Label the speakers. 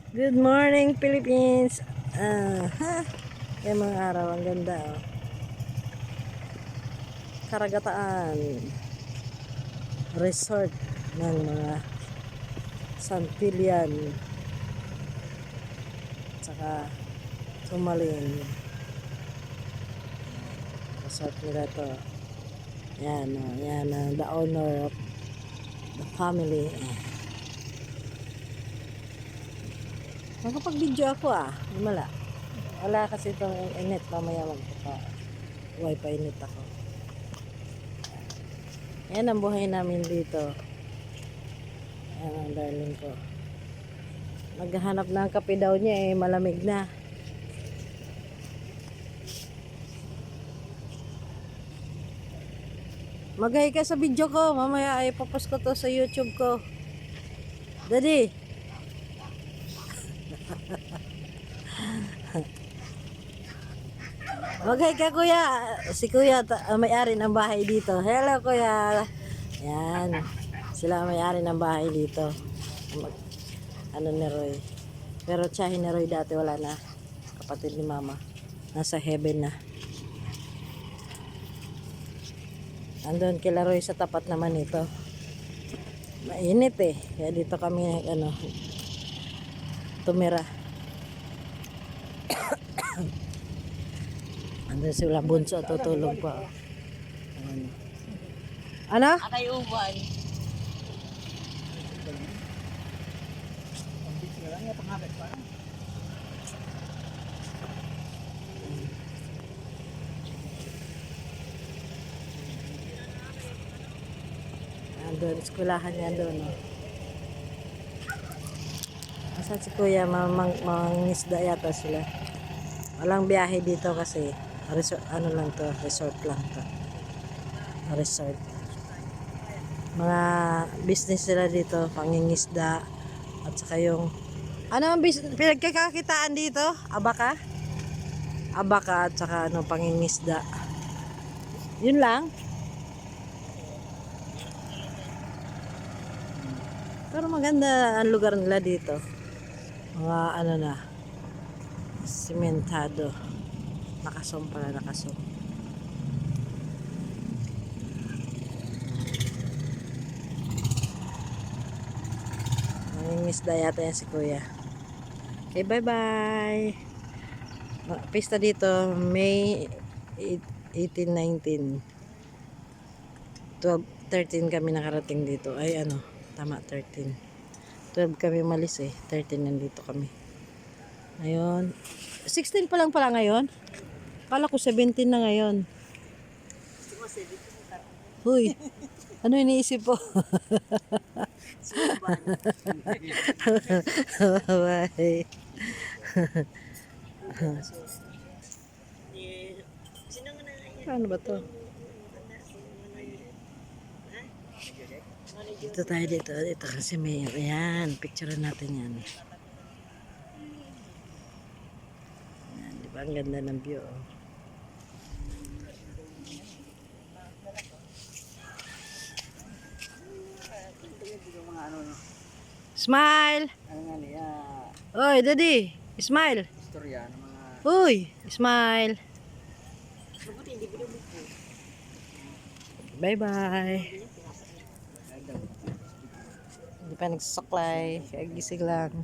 Speaker 1: Good morning, Philippines! Yung mga araw, ang ganda, oh. Karagataan resort ng mga Santillan tsaka Sumalin resort nila to. Yan, oh, yan, the owner of the family. Nakapag-video ako, wala kasi itong init, mamaya magpapa wifi init ako. Yan ang buhay namin dito. Yan ang darling ko. Naghahanap ng kape daw niya, malamig na. Mag-hi ka sa video ko, mamaya ay papost ko to sa YouTube ko. Daddy. Mag-hi ka, kuya. Si kuya may-ari ng bahay dito. Hello, kuya. Yan. Sila may-ari ng bahay dito. Ano ni Roy. Pero tiyahin ni Roy dati wala na. Kapatid ni mama. Nasa heaven na. Andun kila Roy sa tapat naman ito. Mainit kaya dito kami tumira. Andun sila bunso tutulog pa. Ano?
Speaker 2: Akay uban.
Speaker 1: Andun, eskulahan niya doon. Asan si kuya? Mangisda yata sila. Walang biyahe dito kasi resort, lang to, resort lang to. Resort. Mga business sila dito, pangingisda at saka yung ang pinagkakakitaan dito? Abaka? Abaka at saka pangingisda. Yun lang. Pero maganda ang lugar nila dito. Mga simentado. Nakasom pala, nakasom. Nangingisda yata yan si kuya. Okay, bye-bye. Pista dito, May 18, 19. 12, 13 kami nakarating dito. Ay, tama, 13. 12 kami malis 13 nandito kami. Ngayon, 16 pa lang pala ngayon. Kala ko 17 na ngayon. Huy, ano iniisip po? Bye. Ano ba to? Dito tayo dito kasi may yan, picture natin yan. Yan, di ba ang ganda ng view, Smile! Oy, daddy, smile!
Speaker 2: Istorya ng mga...
Speaker 1: Uy, smile! Bye-bye! Hindi pa nagsasaklay, kaya gising lang.